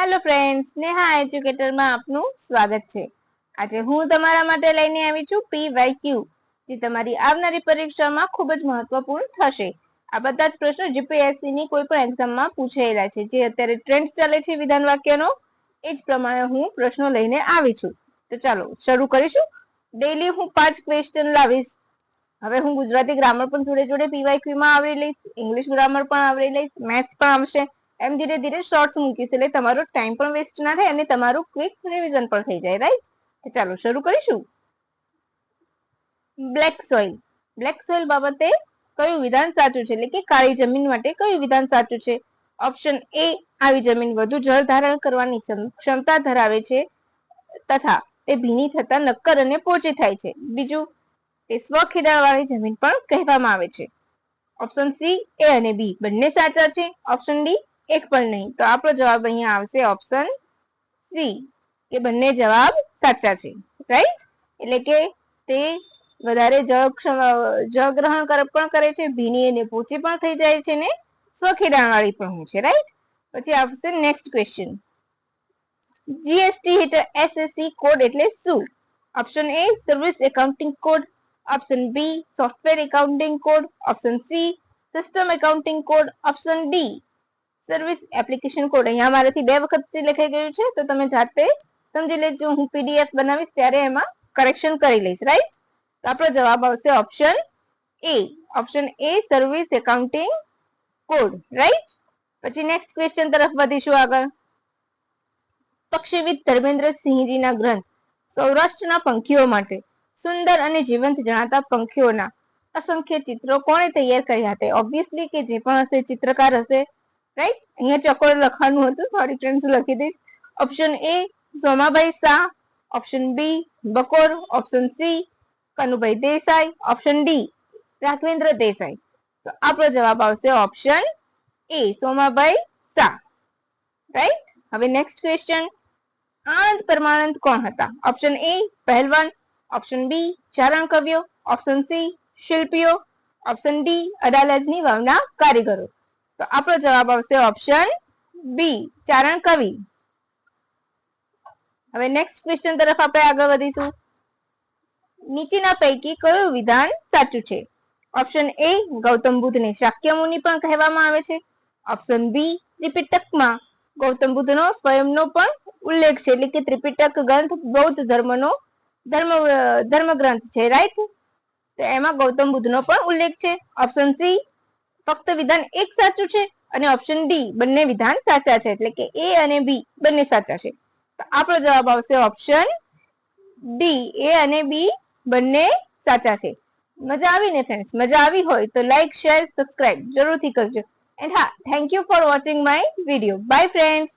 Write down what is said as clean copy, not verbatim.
Hello friends, Neha educator માં આપનું સ્વાગત છે। આજે હું તમારા માટે લઈને આવી છું PYQ, જે તમારી આવનારી પરીક્ષામાં ખૂબ જ મહત્વપૂર્ણ થશે। આ બધા જ પ્રશ્નો જીપીએસસી ની કોઈ પણ એક્ઝામમાં પૂછાયેલા છે। જે અત્યારે ટ્રેન્ડ ચાલે છે વિધાન વાક્યનો, એ જ પ્રમાણે હું પ્રશ્નો લઈને આવી છું। તો ચાલો શરૂ કરીશું। ડેઈલી હું 5 ક્વેશ્ચન લાવીશ। હવે હું ગુજરાતી ગ્રામર પણ જોડે જોડે PYQ માં આવરી લઈશ, ઇંગ્લિશ ગ્રામર પણ આવરી લઈશ, મેથ્સ પણ આવશે। એમ ધીરે ધીરે શોર્ટ્સ મૂકીશ, એટલે તમારો ટાઈમ પણ વેસ્ટ ના થાય અને તમારું ક્વિક રિવિઝન પણ થઈ જાય, રાઈટ? તો ચાલો શરૂ કરીશું। બ્લેક સોઇલ, બ્લેક સોઇલ બાબતે કયું વિધાન સાચું છે, એટલે કે કાળી જમીન માટે કયું વિધાન સાચું છે? ઓપ્શન એ, આવી જમીન વધુ જળ ધારણ કરવાની ક્ષમતા ધરાવે છે તથા તે ભીની થતા નક્કર અને પોચી થાય છે। બીજું, તે સ્વખેડાણ વાળી જમીન પણ કહેવામાં આવે છે। ઓપ્શન સી, એ અને બી બંને સાચા છે। ઓપ્શન ડી, એક પણ નહીં। તો આપણો જવાબ અહીંયા આવશે ઓપ્શન સી, કે બંને જવાબ સાચા છે, રાઈટ? એટલે કે તે વધારે જળ ગ્રહણ પણ કરે છે, ભીની અને પોચી પણ થઈ જાય છે ને સ્વખેડાણ વાળી પણ હોય છે, રાઈટ? પછી આવશે નેક્સ્ટ ક્વેશ્ચન। જીએસટી હેઠળ એસએસસી કોડ એટલે શું? Option A, service accounting code. Option B, software accounting code. Option C, system accounting code. Option D, service application code. અહીંયા મારાથી 2 વખત લખાઈ ગયું છે, તો તમે જાતે સમજી લેજો। હું પીડીએફ બનાવીશ ત્યારે એમાં કરેક્શન કરી લઈશ, રાઈટ? તો આપણો જવાબ આવશે option A, option A service accounting code, right? પછી નેક્સ્ટ ક્વેશ્ચન તરફ વધીશું આગળ। પક્ષીવિદ ધર્મેન્દ્રસિંહજીના ગ્રંથ સૌરાષ્ટ્રના પંખીઓ માટે સુંદર અને જીવંત જણાતા પંખીઓના અસંખ્ય ચિત્રો કોણે તૈયાર કર્યા હતા? ઓબ્વિયસલી કે જે પણ હશે ચિત્રકાર હશે, રાઈટ? અહીંયા ચોકોર લખવાનું હતું, સોરી ફ્રેન્ડ્સ, લખી દઈશ। Option A, Somabhai Shah. Option B, Bakor. Option C, Kanubhai Desai. Option D, Raghavendra Desai. તો આપણો જવાબ આવશે option A, Somabhai Shah, right? હવે નેક્સ્ટ ક્વેશ્ચન। આનંદ પરમાનંદ કોણ હતા? ઓપ્શન એ, પહેલવાન। ઓપ્શન બી, ચારણ કવિઓ। ઓપ્શન સી, શિલ્પીઓ। ઓપ્શન ડી, અડાલજની વાવના કારીગરો। તો આપણો જવાબ આવશે ઓપ્શન બી, ચારણ કવિ। હવે નેક્સ્ટ ક્વેશ્ચન તરફ આપણે આગળ વધીશું। નીચેના પૈકી કયું વિધાન સાચું છે? ઓપ્શન એ, ગૌતમ બુદ્ધને શાક્ય મુનિ પણ કહેવામાં આવે છે। ઓપ્શન બી, ત્રિપિટકમાં ગૌતમ બુદ્ધનો સ્વયંનો પણ ઉલ્લેખ છે, એટલે કે ત્રિપિટક ગ્રંથ બૌદ્ધ ધર્મ ગ્રંથ છે, રાઈટ? તો એમાં ગૌતમ બુદ્ધનો પણ ઉલ્લેખ છે। ઓપ્શન સી, ફક્ત વિધાન એક સાચું છે, અને ઓપ્શન ડી, બંને વિધાન સાચા છે, એટલે કે એ અને બી બંને સાચા છે। તો આપણો જવાબ આવશે ઓપ્શન ડી, એ અને બી બંને સાચા છે। મજા આવી ને ફ્રેન્ડ્સ? મજા આવી હોય તો લાઈક, શેર, સબસ્ક્રાઇબ જરૂરથી કરજો। એન્ડ હા, thank you for watching my video. By friends.